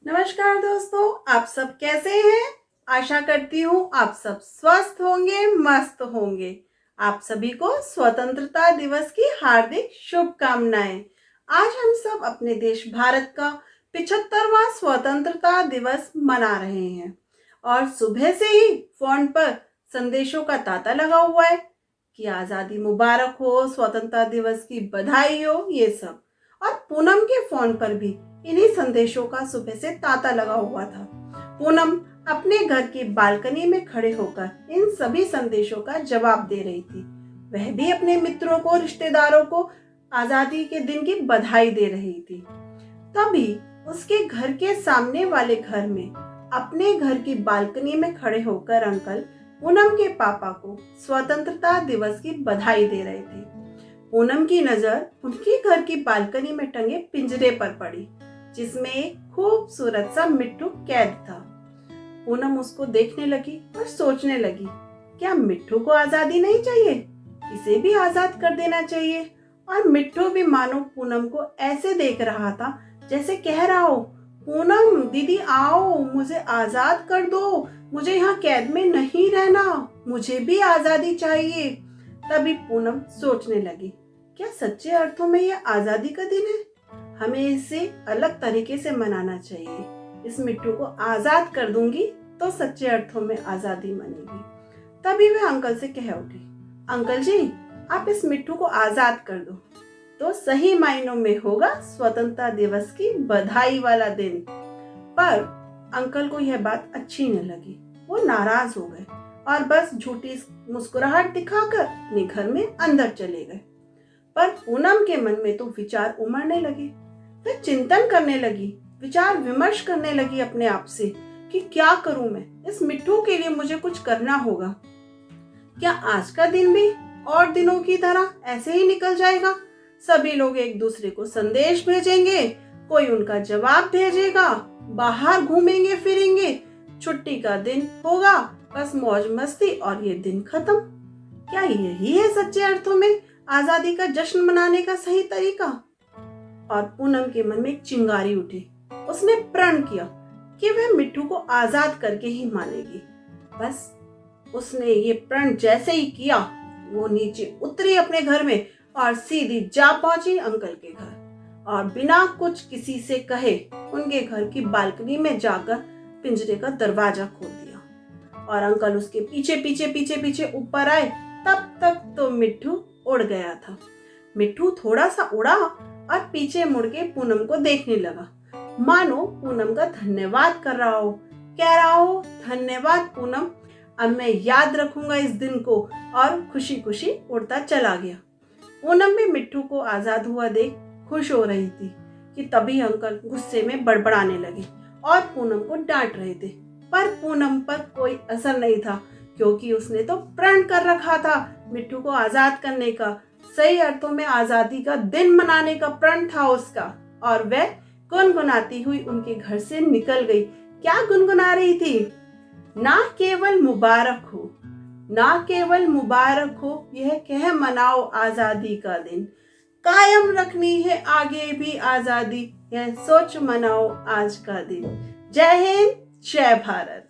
नमस्कार दोस्तों, आप सब कैसे हैं। आशा करती हूँ आप सब स्वस्थ होंगे, मस्त होंगे। आप सभी को स्वतंत्रता दिवस की हार्दिक शुभकामनाएं। आज हम सब अपने देश भारत का 75वां स्वतंत्रता दिवस मना रहे हैं और सुबह से ही फोन पर संदेशों का तांता लगा हुआ है कि आज़ादी मुबारक हो, स्वतंत्रता दिवस की बधाई हो, ये सब। और पूनम के फोन पर भी इन्हीं संदेशों का सुबह से तांता लगा हुआ था। पूनम अपने घर की बालकनी में खड़े होकर इन सभी संदेशों का जवाब दे रही थी। वह भी अपने मित्रों को, रिश्तेदारों को आजादी के दिन की बधाई दे रही थी। तभी उसके घर के सामने वाले घर में अपने घर की बालकनी में खड़े होकर अंकल पूनम के पापा को स्वतंत्रता दिवस की बधाई दे रहे थे। पूनम की नजर उनके घर की बालकनी में टंगे पिंजरे पर पड़ी, जिसमें एक खूबसूरत सा मिट्ठू कैद था। पूनम उसको देखने लगी और सोचने लगी, क्या मिट्ठू को आजादी नहीं चाहिए? इसे भी आजाद कर देना चाहिए। और मिट्ठू भी मानो पूनम को ऐसे देख रहा था जैसे कह रहा हो, पूनम दीदी आओ, मुझे आजाद कर दो, मुझे यहाँ कैद में नहीं रहना, मुझे भी आजादी चाहिए। तभी पूनम सोचने लगी, क्या सच्चे अर्थों में यह आजादी का दिन है? हमें इसे अलग तरीके से मनाना चाहिए। इस मिट्टू को आजाद कर दूंगी तो सच्चे अर्थों में आजादी मनेगी। तभी वे अंकल से कह उठी, अंकल जी आप इस मिट्टू को आजाद कर दो तो सही मायनों में होगा स्वतंत्रता दिवस की बधाई वाला दिन। पर अंकल को यह बात अच्छी न लगी। वो नाराज हो गए और बस झूठी मुस्कुराहट दिखाकर अपने घर में अंदर चले गए। पर पूनम के मन में तो विचार उमड़ने लगे। वह चिंतन करने लगी, विचार विमर्श करने लगी अपने आप से कि क्या करूं मैं, इस मिट्ठू के लिए मुझे कुछ करना होगा। क्या आज का दिन भी और दिनों की तरह ऐसे ही निकल जाएगा? सभी लोग एक दूसरे को संदेश भेजेंगे, कोई उनका जवाब भेजेगा, बाहर घूमेंगे फिरेंगे, छुट्टी का दिन होगा, बस मौज मस्ती और ये दिन खत्म। क्या यही है सच्चे अर्थों में आजादी का जश्न मनाने का सही तरीका? और पूनम के मन में एक चिंगारी उठी। उसने प्रण किया कि वह मिट्ठू को आजाद करके ही मानेगी। बस उसने ये प्रण जैसे ही किया, वो नीचे उतरी अपने घर में और सीधी जा पहुंची अंकल के घर और बिना कुछ किसी से कहे उनके घर की बालकनी में जाकर पिंजरे का दरवाजा खोल दिया। और अंकल उसके पीछे पीछे पीछे पीछे ऊपर आए। तब तक तो मिट्ठू उड़ गया था। मिट्ठू थोड़ा सा उड़ा और पीछे मुड़ के पूनम को देखने लगा, मानो पूनम का धन्यवाद कर रहा हो, कह रहा हो, धन्यवाद पूनम, अब मैं याद रखूंगा इस दिन को। और खुशी खुशी उड़ता चला गया। पूनम भी मिट्ठू को आजाद हुआ देख खुश हो रही थी कि तभी अंकल गुस्से में बड़बड़ाने लगे और पूनम को डांट रहे थे। पर पूनम पर कोई असर नहीं था, क्योंकि उसने तो प्रण कर रखा था मिट्ठू को आजाद करने का। सही अर्थों में आजादी का दिन मनाने का प्रण था उसका। और वह गुनगुनाती हुई उनके घर से निकल गई। क्या गुनगुना रही थी? ना केवल मुबारक हो, ना केवल मुबारक हो, यह कह मनाओ आजादी का दिन, कायम रखनी है आगे भी आजादी, यह सोच मनाओ आज का दिन। जय हिंद, जय भारत।